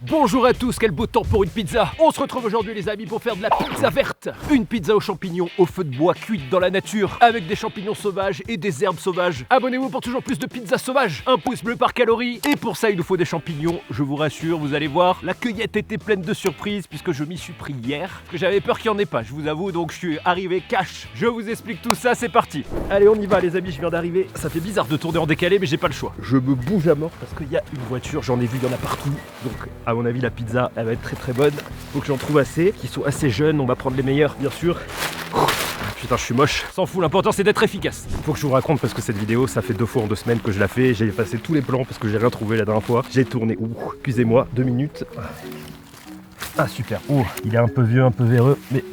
Bonjour à tous, quel beau temps pour une pizza. On se retrouve aujourd'hui les amis pour faire de la pizza verte. Une pizza aux champignons au feu de bois cuite dans la nature avec des champignons sauvages et des herbes sauvages. Abonnez-vous pour toujours plus de pizza sauvage. Un pouce bleu par calorie. Et pour ça il nous faut des champignons, je vous rassure, vous allez voir. La cueillette était pleine de surprises puisque je m'y suis pris hier. Parce que j'avais peur qu'il n'y en ait pas, je vous avoue, donc je suis arrivé cash. Je vous explique tout ça, c'est parti. Allez on y va les amis, je viens d'arriver. Ça fait bizarre de tourner en décalé mais j'ai pas le choix. Je me bouge à mort parce qu'il y a une voiture, j'en ai vu, il y en a partout. Donc à mon avis la pizza elle va être très bonne. Faut que j'en trouve assez, qui sont assez jeunes, on va prendre les meilleurs bien sûr. Putain je suis moche, s'en fout, l'important c'est d'être efficace. Faut que je vous raconte parce que cette vidéo ça fait 2 fois en 2 semaines que je la fais. J'ai effacé tous les plans parce que j'ai rien trouvé la dernière fois. J'ai tourné, excusez-moi, 2 minutes. Ah super, il est un peu vieux, un peu véreux, mais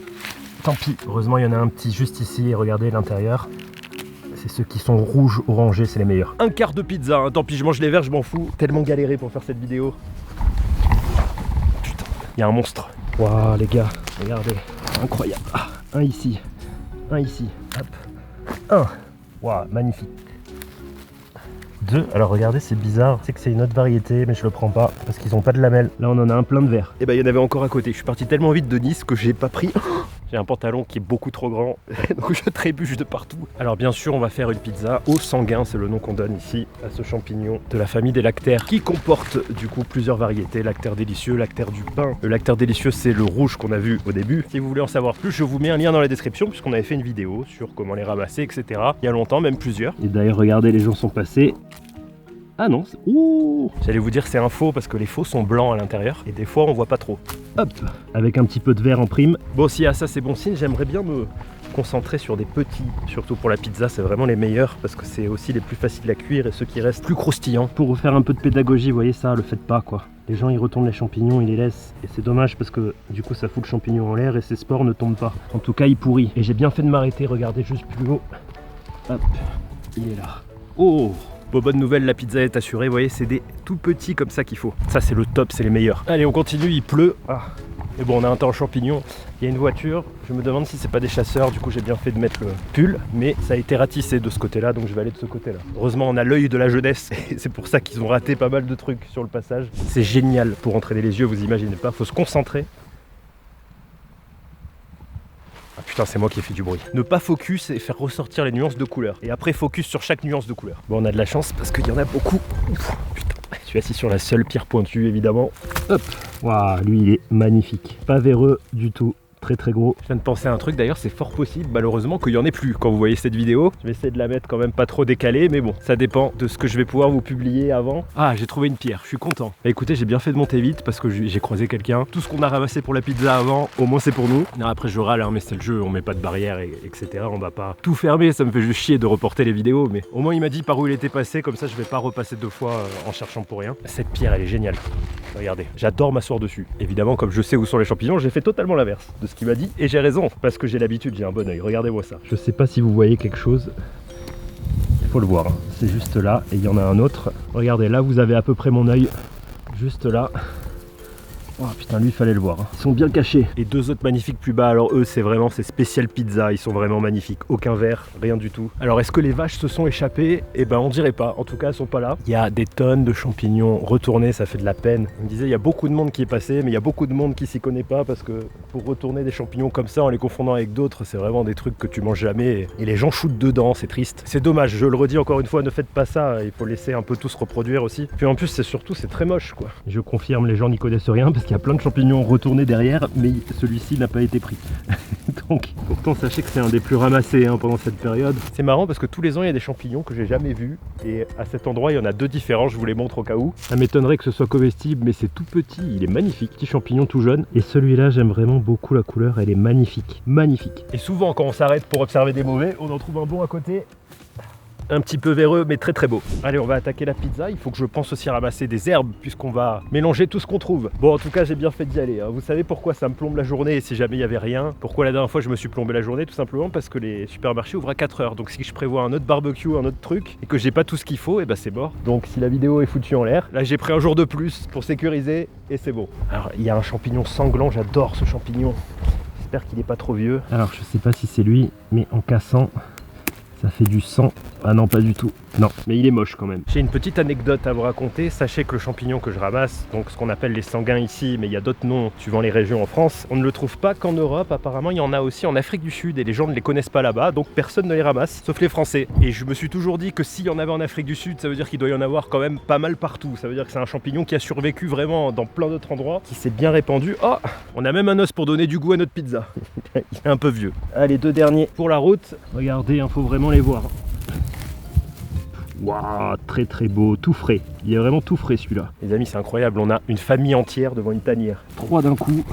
tant pis. Heureusement il y en a un petit juste ici et regardez l'intérieur. C'est ceux qui sont rouges, orangés, c'est les meilleurs. Un quart de pizza, hein. Tant pis, je mange les verts, je m'en fous. Tellement galéré pour faire cette vidéo. Putain, il y a un monstre. Waouh les gars, regardez, incroyable. Ah, un ici, hop. Un, waouh, magnifique. 2, alors regardez c'est bizarre, c'est que c'est une autre variété mais je le prends pas parce qu'ils ont pas de lamelles. Là on en a un plein de verre. Et bah il y en avait encore à côté, je suis parti tellement vite de Nice que j'ai pas pris. J'ai un pantalon qui est beaucoup trop grand donc je trébuche de partout. Alors bien sûr on va faire une pizza au sanguin, c'est le nom qu'on donne ici à ce champignon de la famille des lactaires qui comporte du coup plusieurs variétés. Lactaire délicieux, lactaire du pain. Le lactaire délicieux c'est le rouge qu'on a vu au début. Si vous voulez en savoir plus je vous mets un lien dans la description puisqu'on avait fait une vidéo sur comment les ramasser etc. Il y a longtemps, même plusieurs. Et d'ailleurs regardez les gens sont passés. Ah non, j'allais vous dire c'est un faux parce que les faux sont blancs à l'intérieur et des fois on voit pas trop. Hop, avec un petit peu de vert en prime. Bon si à ça c'est bon signe, j'aimerais bien me concentrer sur des petits, surtout pour la pizza c'est vraiment les meilleurs parce que c'est aussi les plus faciles à cuire et ceux qui restent plus croustillants. Pour faire un peu de pédagogie, vous voyez ça, le faites pas quoi. Les gens ils retournent les champignons, ils les laissent et c'est dommage parce que du coup ça fout le champignon en l'air et ses spores ne tombent pas. En tout cas il pourrit. Et j'ai bien fait de m'arrêter, regardez juste plus haut. Hop, il est là. Oh! Bon, bonne nouvelle, la pizza est assurée, vous voyez, c'est des tout petits comme ça qu'il faut. Ça c'est le top, c'est les meilleurs. Allez, on continue, il pleut. Et bon, on a un temps champignon, il y a une voiture, je me demande si c'est pas des chasseurs, du coup j'ai bien fait de mettre le pull, mais ça a été ratissé de ce côté-là, donc je vais aller de ce côté-là. Heureusement, on a l'œil de la jeunesse, et c'est pour ça qu'ils ont raté pas mal de trucs sur le passage. C'est génial pour entraîner les yeux, vous imaginez pas, faut se concentrer. Ah putain c'est moi qui ai fait du bruit. Ne pas focus et faire ressortir les nuances de couleur. Et après focus sur chaque nuance de couleur. Bon on a de la chance parce qu'il y en a beaucoup. Putain, je suis assis sur la seule pierre pointue évidemment. Hop. Waouh, lui il est magnifique. Pas véreux du tout. Très gros. Je viens de penser à un truc d'ailleurs, c'est fort possible malheureusement qu'il n'y en ait plus quand vous voyez cette vidéo. Je vais essayer de la mettre quand même pas trop décalée mais bon, ça dépend de ce que je vais pouvoir vous publier avant. Ah j'ai trouvé une pierre, je suis content. Bah, écoutez j'ai bien fait de monter vite parce que j'ai croisé quelqu'un. Tout ce qu'on a ramassé pour la pizza avant, au moins c'est pour nous. Non, après je râle mais c'est le jeu, on met pas de barrière etc. On va pas tout fermer, ça me fait juste chier de reporter les vidéos mais au moins il m'a dit par où il était passé, comme ça je vais pas repasser 2 fois en cherchant pour rien. Cette pierre elle est géniale. Regardez, j'adore m'asseoir dessus. Évidemment comme je sais où sont les champignons, j'ai fait totalement l'inverse de ce qu'il m'a dit et j'ai raison parce que j'ai l'habitude, j'ai un bon oeil. Regardez-moi ça. Je sais pas si vous voyez quelque chose. Il faut le voir. Hein. C'est juste là et il y en a un autre. Regardez, là vous avez à peu près mon œil. Juste là. Oh putain, lui il fallait le voir. Hein. Ils sont bien cachés. Et 2 autres magnifiques plus bas. Alors eux, c'est vraiment ces spécial pizza. Ils sont vraiment magnifiques. Aucun verre, rien du tout. Alors est-ce que les vaches se sont échappées? Eh ben on dirait pas. En tout cas, elles sont pas là. Il y a des tonnes de champignons retournés. Ça fait de la peine. On me disait il y a beaucoup de monde qui est passé, mais il y a beaucoup de monde qui s'y connaît pas parce que pour retourner des champignons comme ça en les confondant avec d'autres, c'est vraiment des trucs que tu manges jamais. Et les gens shootent dedans. C'est triste. C'est dommage. Je le redis encore une fois, ne faites pas ça. Il faut laisser un peu tout se reproduire aussi. Puis en plus, c'est surtout c'est très moche quoi. Je confirme, les gens n'y connaissent rien parce qu'il y a plein de champignons retournés derrière, mais celui-ci n'a pas été pris. Donc, pourtant, sachez que c'est un des plus ramassés hein, pendant cette période. C'est marrant parce que tous les ans, il y a des champignons que j'ai jamais vus. Et à cet endroit, il y en a 2 différents, je vous les montre au cas où. Ça m'étonnerait que ce soit comestible, mais c'est tout petit, il est magnifique. Petit champignon tout jeune. Et celui-là, j'aime vraiment beaucoup la couleur, elle est magnifique. Magnifique. Et souvent, quand on s'arrête pour observer des mauvais, on en trouve un bon à côté. Un petit peu véreux mais très beau. Allez on va attaquer la pizza, il faut que je pense aussi à ramasser des herbes puisqu'on va mélanger tout ce qu'on trouve. Bon en tout cas j'ai bien fait d'y aller, hein. Vous savez pourquoi ça me plombe la journée et si jamais il n'y avait rien? Pourquoi la dernière fois je me suis plombé la journée? Tout simplement parce que les supermarchés ouvrent à 4 h. Donc si je prévois un autre barbecue, un autre truc et que j'ai pas tout ce qu'il faut, et bah c'est mort. Donc si la vidéo est foutue en l'air, là j'ai pris un jour de plus pour sécuriser et c'est bon. Alors il y a un champignon sanglant, j'adore ce champignon. J'espère qu'il est pas trop vieux. Alors je sais pas si c'est lui mais en cassant ça fait du sang. Ah non pas du tout. Non, mais il est moche quand même. J'ai une petite anecdote à vous raconter. Sachez que le champignon que je ramasse, donc ce qu'on appelle les sanguins ici, mais il y a d'autres noms suivant les régions en France, on ne le trouve pas qu'en Europe. Apparemment, il y en a aussi en Afrique du Sud et les gens ne les connaissent pas là-bas, donc personne ne les ramasse, sauf les Français. Et je me suis toujours dit que s'il y en avait en Afrique du Sud, ça veut dire qu'il doit y en avoir quand même pas mal partout. Ça veut dire que c'est un champignon qui a survécu vraiment dans plein d'autres endroits, qui s'est bien répandu. Oh, on a même un os pour donner du goût à notre pizza. Il est un peu vieux. Allez, 2 derniers pour la route. Regardez, il faut vraiment les voir. Waouh, très très beau, tout frais. Il est vraiment tout frais celui-là. Les amis, c'est incroyable, on a une famille entière devant une tanière. 3 d'un coup.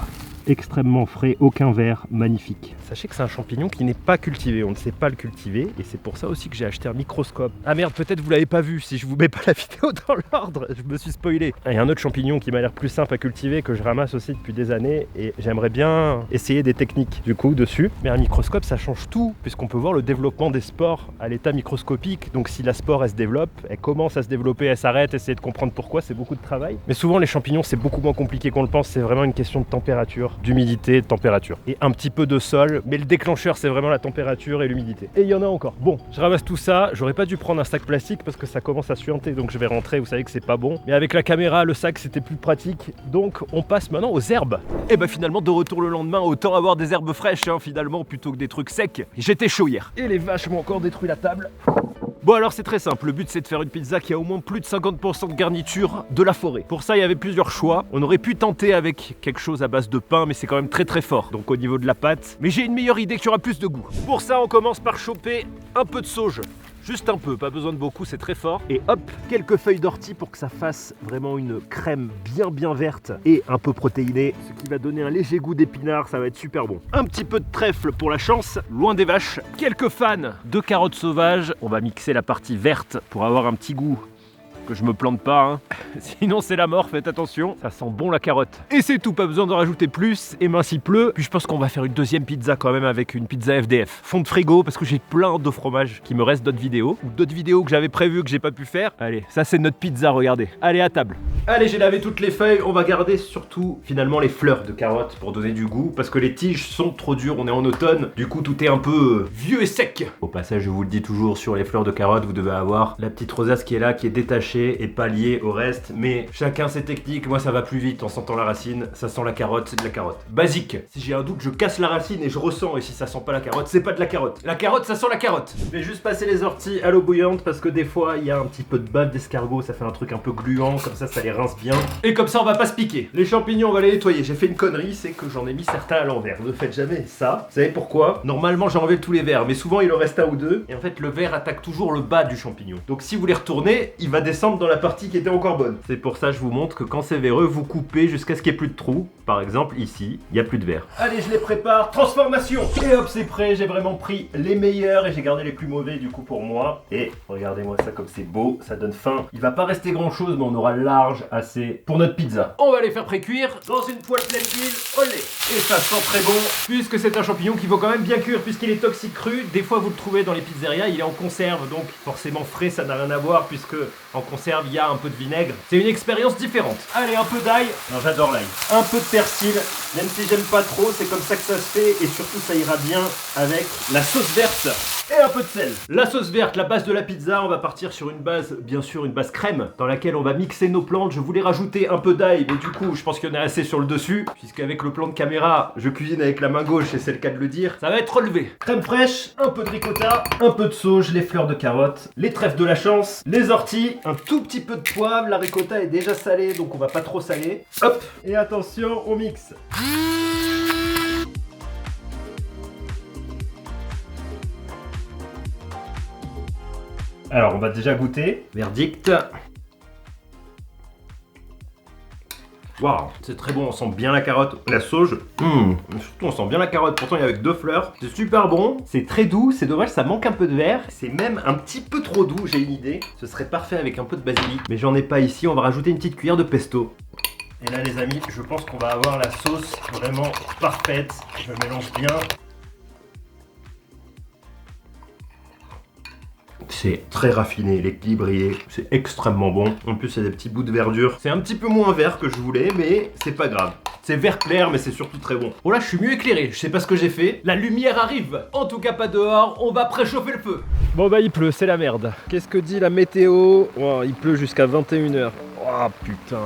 Extrêmement frais, aucun verre, magnifique. Sachez que c'est un champignon qui n'est pas cultivé, on ne sait pas le cultiver et c'est pour ça aussi que j'ai acheté un microscope. Ah merde, peut-être vous l'avez pas vu, si je vous mets pas la vidéo dans l'ordre, je me suis spoilé. Il y a un autre champignon qui m'a l'air plus simple à cultiver que je ramasse aussi depuis des années et j'aimerais bien essayer des techniques du coup dessus. Mais un microscope ça change tout puisqu'on peut voir le développement des spores à l'état microscopique. Donc si la spore elle se développe, elle commence à se développer, elle s'arrête, essayer de comprendre pourquoi, c'est beaucoup de travail. Mais souvent les champignons c'est beaucoup moins compliqué qu'on le pense, c'est vraiment une question de température, d'humidité, de température et un petit peu de sol, mais le déclencheur c'est vraiment la température et l'humidité. Et il y en a encore. Bon, je ramasse tout ça, j'aurais pas dû prendre un sac plastique parce que ça commence à suinter, donc je vais rentrer, vous savez que c'est pas bon. Mais avec la caméra, le sac c'était plus pratique, donc on passe maintenant aux herbes. Et bah finalement de retour le lendemain, autant avoir des herbes fraîches hein, finalement plutôt que des trucs secs. J'étais chaud hier. Et les vaches m'ont encore détruit la table. Bon alors c'est très simple, le but c'est de faire une pizza qui a au moins plus de 50% de garniture de la forêt. Pour ça il y avait plusieurs choix, on aurait pu tenter avec quelque chose à base de pain mais c'est quand même très très fort, donc au niveau de la pâte. Mais j'ai une meilleure idée qui aura plus de goût. Pour ça on commence par choper un peu de sauge. Juste un peu, pas besoin de beaucoup, c'est très fort. Et hop, quelques feuilles d'ortie pour que ça fasse vraiment une crème bien verte et un peu protéinée, ce qui va donner un léger goût d'épinard, ça va être super bon. Un petit peu de trèfle pour la chance, loin des vaches. Quelques fans de carottes sauvages, on va mixer la partie verte pour avoir un petit goût. Que je me plante pas, hein. Sinon c'est la mort, faites attention, ça sent bon la carotte. Et c'est tout, pas besoin d'en rajouter plus, et mince il pleut. Puis je pense qu'on va faire une deuxième pizza quand même avec une pizza FDF. Fond de frigo, parce que j'ai plein de fromages qui me restent d'autres vidéos, ou d'autres vidéos que j'avais prévues que j'ai pas pu faire. Allez, ça c'est notre pizza, regardez. Allez, à table. Allez, j'ai lavé toutes les feuilles, on va garder surtout finalement les fleurs de carottes pour donner du goût, parce que les tiges sont trop dures, on est en automne, du coup tout est un peu vieux et sec. Au passage, je vous le dis toujours, sur les fleurs de carottes, vous devez avoir la petite rosace qui est là, qui est détachée et pas lié au reste, mais chacun ses techniques. Moi ça va plus vite en sentant la racine, ça sent la carotte, c'est de la carotte. Basique, si j'ai un doute je casse la racine et je ressens, et si ça sent pas la carotte, c'est pas de la carotte. La carotte ça sent la carotte. Je vais juste passer les orties à l'eau bouillante parce que des fois il y a un petit peu de bave d'escargot, ça fait un truc un peu gluant, comme ça les rince bien. Et comme ça on va pas se piquer. Les champignons on va les nettoyer, j'ai fait une connerie, c'est que j'en ai mis certains à l'envers. Ne faites jamais ça, vous savez pourquoi? Normalement j'ai enlevé tous les verres, mais souvent il en reste un ou deux, et en fait le verre attaque toujours le bas du champignon. Donc si vous les retournez, il va descendre dans la partie qui était encore bonne. C'est pour ça que je vous montre que quand c'est véreux, vous coupez jusqu'à ce qu'il n'y ait plus de trous. Par exemple ici, il n'y a plus de verre. Allez, je les prépare, transformation. Et hop, c'est prêt, j'ai vraiment pris les meilleurs et j'ai gardé les plus mauvais du coup pour moi. Et regardez-moi ça comme c'est beau, ça donne faim. Il va pas rester grand chose, mais on aura large assez pour notre pizza. On va les faire pré-cuire dans une poêle pleine d'huile, olé. Et ça sent très bon, puisque c'est un champignon qu'il faut quand même bien cuire, puisqu'il est toxique cru. Des fois vous le trouvez dans les pizzerias, il est en conserve, donc forcément frais ça n'a rien à voir, puisque en conserve il y a un peu de vinaigre. C'est une expérience différente. Allez, un peu d'ail. Non, j'adore l'ail. Un peu de persil, même si j'aime pas trop, c'est comme ça que ça se fait, et surtout ça ira bien avec la sauce verte. Et un peu de sel. La sauce verte, la base de la pizza, on va partir sur une base, bien sûr une base crème, dans laquelle on va mixer nos plantes. Je voulais rajouter un peu d'ail, mais du coup je pense qu'il y en a assez sur le dessus, puisqu'avec le plan de caméra, je cuisine avec la main gauche et c'est le cas de le dire. Ça va être relevé. Crème fraîche, un peu de ricotta, un peu de sauge, les fleurs de carotte, les trèfles de la chance, les orties, un tout petit peu de poivre. La ricotta est déjà salée, donc on va pas trop saler. Hop, et attention, on mixe. Alors on va déjà goûter. Verdict. Waouh, c'est très bon, on sent bien la carotte, la sauge. Surtout on sent bien la carotte, pourtant il y a avec 2 fleurs. C'est super bon, c'est très doux, c'est dommage, ça manque un peu de verre. C'est même un petit peu trop doux, j'ai une idée. Ce serait parfait avec un peu de basilic, mais j'en ai pas ici, on va rajouter une petite cuillère de pesto. Et là les amis, je pense qu'on va avoir la sauce vraiment parfaite. Je mélange bien. C'est très raffiné, l'équilibre est extrêmement bon. En plus, il y a des petits bouts de verdure. C'est un petit peu moins vert que je voulais, mais c'est pas grave. C'est vert clair, mais c'est surtout très bon. Bon là, je suis mieux éclairé. Je sais pas ce que j'ai fait. La lumière arrive. En tout cas, pas dehors. On va préchauffer le feu. Bon bah, il pleut, c'est la merde. Qu'est-ce que dit la météo? Oh, il pleut jusqu'à 21h. Oh putain.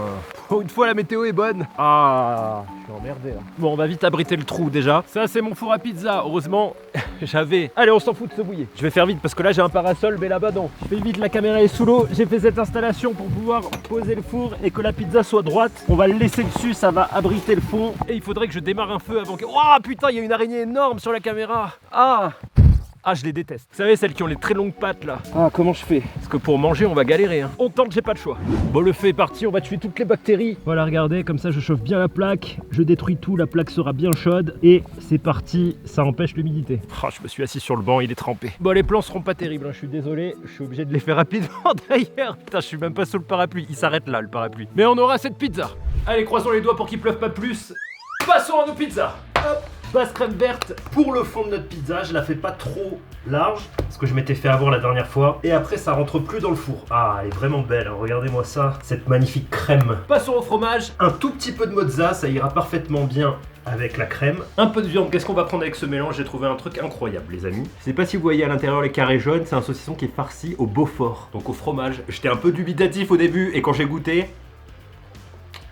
Oh, une fois la météo est bonne. Ah, je suis emmerdé là. Bon, on va vite abriter le trou déjà. Ça, c'est mon four à pizza. Heureusement, j'avais. Allez, on s'en fout de se bouiller. Je vais faire vite parce que là, j'ai un parasol, mais là-bas, non. Je fais vite, la caméra est sous l'eau. J'ai fait cette installation pour pouvoir poser le four et que la pizza soit droite. On va le laisser dessus, ça va abriter le fond. Et il faudrait que je démarre un feu avant que. Oh putain, il y a une araignée énorme sur la caméra. Ah, je les déteste. Vous savez, celles qui ont les très longues pattes là. Ah, comment je fais? Parce que pour manger, on va galérer. Hein. On tente, j'ai pas le choix. Bon, le feu est parti, on va tuer toutes les bactéries. Voilà, regardez, comme ça je chauffe bien la plaque. Je détruis tout, la plaque sera bien chaude. Et c'est parti, ça empêche l'humidité. Oh, je me suis assis sur le banc, il est trempé. Bon, les plans seront pas terribles, hein, je suis désolé. Je suis obligé de les faire rapidement d'ailleurs. Putain, je suis même pas sous le parapluie. Il s'arrête là, le parapluie. Mais on aura cette pizza. Allez, croisons les doigts pour qu'il pleuve pas plus. Passons à nos pizzas. Hop. Base crème verte pour le fond de notre pizza, je la fais pas trop large parce que je m'étais fait avoir la dernière fois et après ça rentre plus dans le four. Ah, elle est vraiment belle, hein. Regardez-moi ça, cette magnifique crème. Passons au fromage, un tout petit peu de mozza, ça ira parfaitement bien avec la crème. Un peu de viande, qu'est-ce qu'on va prendre avec ce mélange? J'ai trouvé un truc incroyable les amis. Je sais pas si vous voyez à l'intérieur les carrés jaunes, c'est un saucisson qui est farci au Beaufort, donc au fromage. J'étais un peu dubitatif au début et quand j'ai goûté,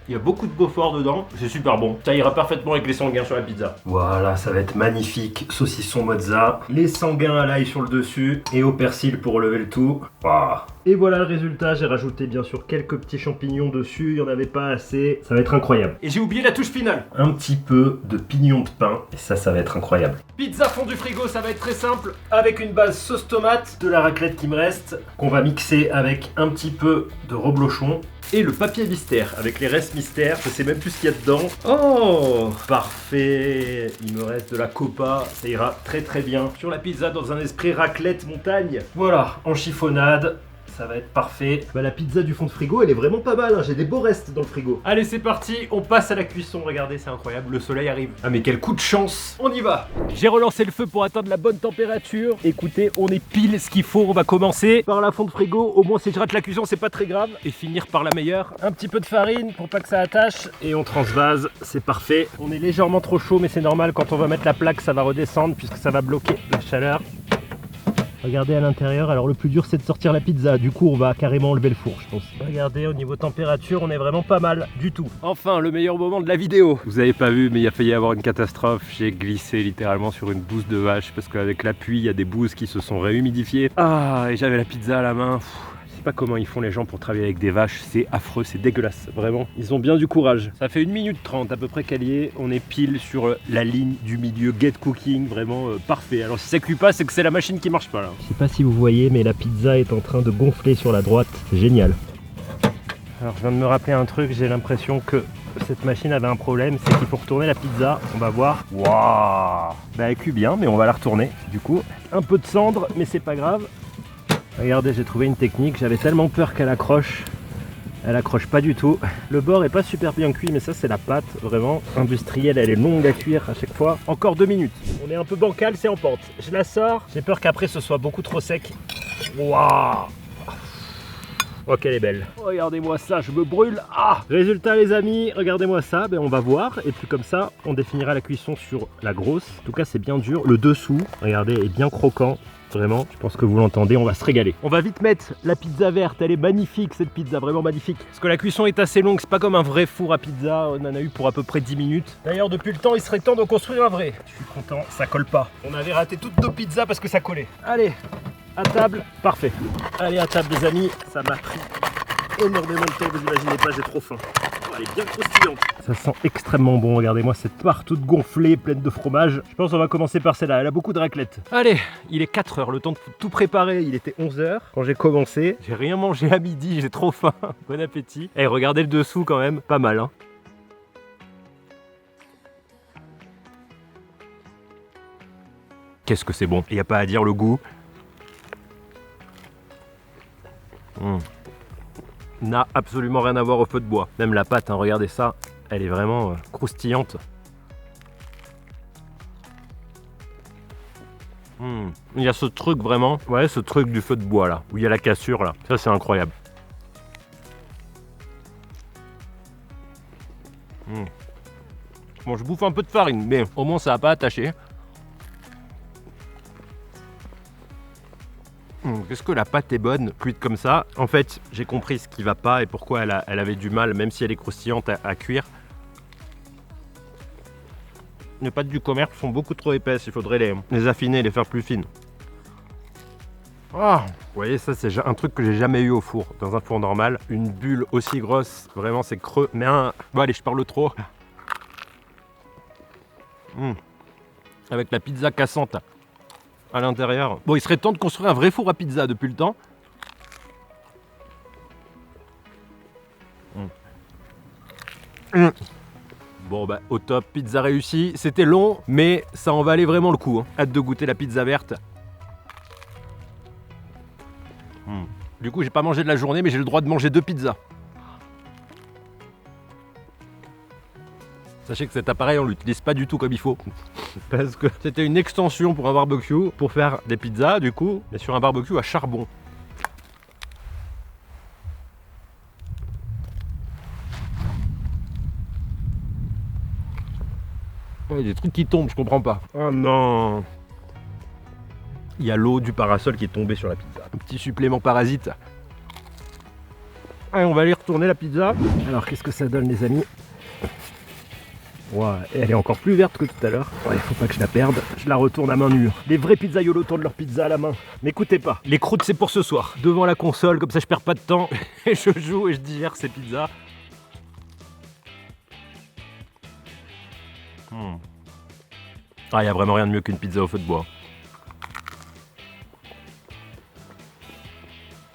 il y a beaucoup de Beaufort dedans, c'est super bon. Ça ira parfaitement avec les sanguins sur la pizza. Voilà, ça va être magnifique. Saucisson mozza, les sanguins à l'ail sur le dessus et au persil pour relever le tout. Wow. Et voilà le résultat, j'ai rajouté bien sûr quelques petits champignons dessus, il n'y en avait pas assez, ça va être incroyable. Et j'ai oublié la touche finale. Un petit peu de pignon de pain, et ça va être incroyable. Pizza fond du frigo, ça va être très simple, avec une base sauce tomate, de la raclette qui me reste, qu'on va mixer avec un petit peu de reblochon. Et le papier mystère, avec les restes mystères, je sais même plus ce qu'il y a dedans. Oh, parfait. Il me reste de la copa, ça ira très très bien. Sur la pizza dans un esprit raclette montagne. Voilà, en chiffonnade. Ça va être parfait. Bah, la pizza du fond de frigo, elle est vraiment pas mal, hein. J'ai des beaux restes dans le frigo. Allez, c'est parti, on passe à la cuisson. Regardez, c'est incroyable, le soleil arrive. Ah mais quel coup de chance. On y va. J'ai relancé le feu pour atteindre la bonne température. Écoutez, on est pile ce qu'il faut. On va commencer par la fond de frigo. Au moins, si je rate la cuisson, c'est pas très grave. Et finir par la meilleure. Un petit peu de farine pour pas que ça attache. Et on transvase, c'est parfait. On est légèrement trop chaud, mais c'est normal. Quand on va mettre la plaque, ça va redescendre puisque ça va bloquer la chaleur. Regardez à l'intérieur, alors le plus dur c'est de sortir la pizza, du coup on va carrément enlever le four je pense. Regardez au niveau température on est vraiment pas mal du tout. Enfin le meilleur moment de la vidéo. Vous avez pas vu mais il a failli y avoir une catastrophe, j'ai glissé littéralement sur une bouse de vache parce qu'avec la pluie il y a des bouses qui se sont réhumidifiées. Ah et j'avais la pizza à la main. Je sais pas comment ils font les gens pour travailler avec des vaches, c'est affreux, c'est dégueulasse, vraiment. Ils ont bien du courage. Ça fait 1 minute 30 à peu près qu'elle y est, on est pile sur la ligne du milieu get cooking, vraiment parfait. Alors si ça cuit pas, c'est que c'est la machine qui marche pas là. Je sais pas si vous voyez, mais la pizza est en train de gonfler sur la droite, c'est génial. Alors je viens de me rappeler un truc, j'ai l'impression que cette machine avait un problème, c'est qu'il faut retourner la pizza, on va voir. Waouh. Bah elle cuit bien, mais on va la retourner. Du coup, un peu de cendre, mais c'est pas grave. Regardez, j'ai trouvé une technique, j'avais tellement peur qu'elle accroche. Elle accroche pas du tout. Le bord est pas super bien cuit, mais ça c'est la pâte, vraiment industrielle, elle est longue à cuire à chaque fois. Encore 2 minutes. On est un peu bancal, c'est en pente. Je la sors, j'ai peur qu'après ce soit beaucoup trop sec. Waouh. Oh qu'elle est belle. Regardez-moi ça, je me brûle. Ah. Résultat les amis, regardez-moi ça, ben, on va voir. Et puis comme ça, on définira la cuisson sur la grosse. En tout cas c'est bien dur. Le dessous, regardez, est bien croquant. Vraiment, je pense que vous l'entendez, on va se régaler. On va vite mettre la pizza verte, elle est magnifique cette pizza, vraiment magnifique. Parce que la cuisson est assez longue, c'est pas comme un vrai four à pizza, on en a eu pour à peu près 10 minutes. D'ailleurs depuis le temps, il serait temps de construire un vrai. Je suis content, ça colle pas. On avait raté toutes nos pizzas parce que ça collait. Allez, à table, parfait. Allez à table les amis, ça m'a pris énormément de temps, vous imaginez pas, j'ai trop faim. Oh, elle est bien croustillante. Ça sent extrêmement bon, regardez-moi cette part toute gonflée, pleine de fromage. Je pense qu'on va commencer par celle-là, elle a beaucoup de raclette. Allez, il est 4 h, le temps de tout préparer, il était 11 h quand j'ai commencé. J'ai rien mangé à midi, j'ai trop faim. Bon appétit. Et regardez le dessous quand même, pas mal hein. Qu'est-ce que c'est bon, il n'y a pas à dire le goût. N'a absolument rien à voir au feu de bois. Même la pâte, hein, regardez ça, elle est vraiment croustillante. Il y a ce truc vraiment, ouais, ce truc du feu de bois là, où il y a la cassure là. Ça c'est incroyable. Bon, je bouffe un peu de farine, mais au moins ça va pas attacher. Qu'est-ce que la pâte est bonne, cuite comme ça. En fait, j'ai compris ce qui va pas et pourquoi elle avait du mal, même si elle est croustillante, à cuire. Les pâtes du commerce sont beaucoup trop épaisses, il faudrait les affiner, les faire plus fines. Ah, vous voyez, ça c'est un truc que j'ai jamais eu au four, dans un four normal. Une bulle aussi grosse, vraiment c'est creux. Mais bon allez, je parle trop. Avec la pizza cassante à l'intérieur. Bon, il serait temps de construire un vrai four à pizza depuis le temps. Bon bah au top, pizza réussie. C'était long, mais ça en valait vraiment le coup. Hein. Hâte de goûter la pizza verte. Du coup, j'ai pas mangé de la journée, mais j'ai le droit de manger 2 pizzas. Sachez que cet appareil, on l'utilise pas du tout comme il faut. Parce que c'était une extension pour un barbecue, pour faire des pizzas, du coup, mais sur un barbecue à charbon. Il y a des trucs qui tombent, je comprends pas. Oh non! Il y a l'eau du parasol qui est tombée sur la pizza. Un petit supplément parasite. Allez, on va aller retourner la pizza. Alors, qu'est-ce que ça donne, les amis? Ouais, elle est encore plus verte que tout à l'heure. Ouais, faut pas que je la perde. Je la retourne à main nue. Les vrais pizzaiolos tournent leur pizza à la main. M'écoutez pas. Les croûtes, c'est pour ce soir. Devant la console, comme ça je perds pas de temps. Et je joue et je digère ces pizzas. Ah, il y a vraiment rien de mieux qu'une pizza au feu de bois.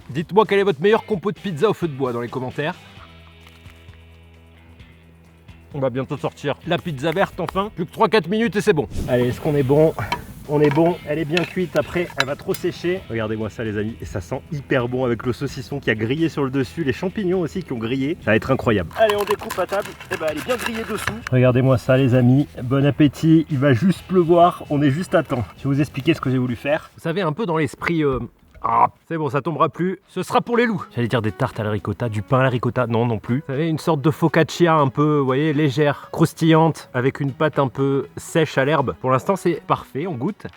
Dites-moi quel est votre meilleur compo de pizza au feu de bois dans les commentaires. On va bientôt sortir la pizza verte enfin. Plus que 3-4 minutes et c'est bon. Allez, est-ce qu'on est bon? On est bon, elle est bien cuite, après elle va trop sécher. Regardez-moi ça les amis, et ça sent hyper bon avec le saucisson qui a grillé sur le dessus, les champignons aussi qui ont grillé. Ça va être incroyable. Allez, on découpe à table, et ben elle est bien grillée dessous. Regardez-moi ça les amis, bon appétit, il va juste pleuvoir, on est juste à temps. Je vais vous expliquer ce que j'ai voulu faire. Vous savez, un peu dans l'esprit... Ah, c'est bon, ça tombera plus. Ce sera pour les loups. J'allais dire des tartes à la ricotta, du pain à la ricotta, non plus. Vous savez, une sorte de focaccia un peu, vous voyez, légère, croustillante, avec une pâte un peu sèche à l'herbe. Pour l'instant, c'est parfait, on goûte.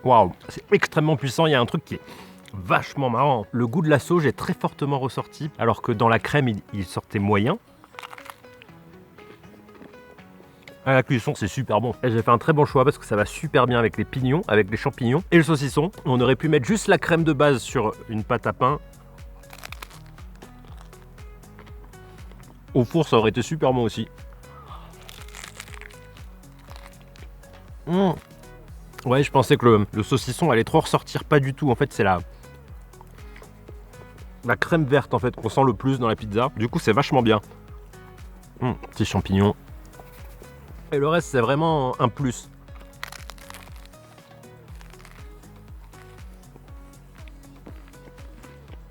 Waouh, c'est extrêmement puissant, il y a un truc qui est vachement marrant. Le goût de la sauge est très fortement ressorti, alors que dans la crème, il sortait moyen. À la cuisson, c'est super bon. Et j'ai fait un très bon choix parce que ça va super bien avec les pignons, avec les champignons et le saucisson. On aurait pu mettre juste la crème de base sur une pâte à pain. Au four, ça aurait été super bon aussi. Ouais, je pensais que le saucisson allait trop ressortir, pas du tout. En fait, c'est la crème verte en fait qu'on sent le plus dans la pizza. Du coup, c'est vachement bien. Petits champignons. Et le reste, c'est vraiment un plus.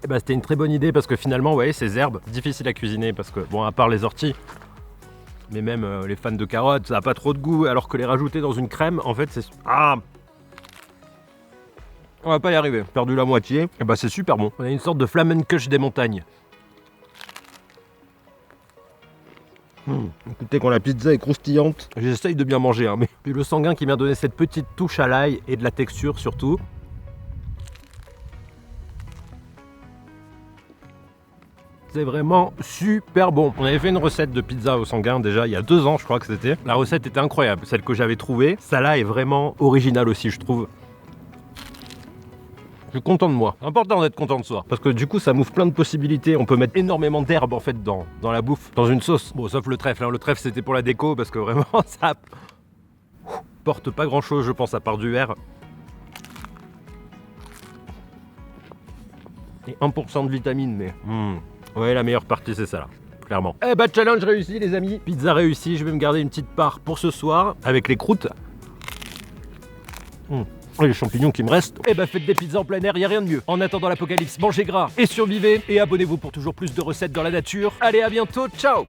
Et bah, c'était une très bonne idée parce que finalement, vous voyez, ces herbes, difficiles à cuisiner parce que, bon, à part les orties, mais même les fans de carottes, ça n'a pas trop de goût, alors que les rajouter dans une crème, en fait, c'est... Ah! On va pas y arriver. Perdu la moitié. Et bah, c'est super bon. On a une sorte de flamencush des montagnes. Écoutez, quand la pizza est croustillante, j'essaye de bien manger, hein, mais puis le sanguin qui vient donner cette petite touche à l'ail et de la texture surtout. C'est vraiment super bon. On avait fait une recette de pizza au sanguin déjà il y a 2 ans, je crois que c'était. La recette était incroyable, celle que j'avais trouvée. Celle-là est vraiment originale aussi, je trouve. Je suis content de moi. Important d'être content de soi. Parce que du coup, ça m'ouvre plein de possibilités. On peut mettre énormément d'herbes en fait dans la bouffe, dans une sauce. Bon, sauf le trèfle. Hein. Le trèfle, c'était pour la déco parce que vraiment, ça porte pas grand chose, je pense, à part du verre. Et 1% de vitamines, mais... Ouais, la meilleure partie, c'est ça là. Clairement. Eh bah, challenge réussi, les amis. Pizza réussie. Je vais me garder une petite part pour ce soir avec les croûtes. Et les champignons qui me restent, et bah faites des pizzas en plein air, y a rien de mieux. En attendant l'apocalypse, mangez gras et survivez. Et abonnez-vous pour toujours plus de recettes dans la nature. Allez, à bientôt, ciao!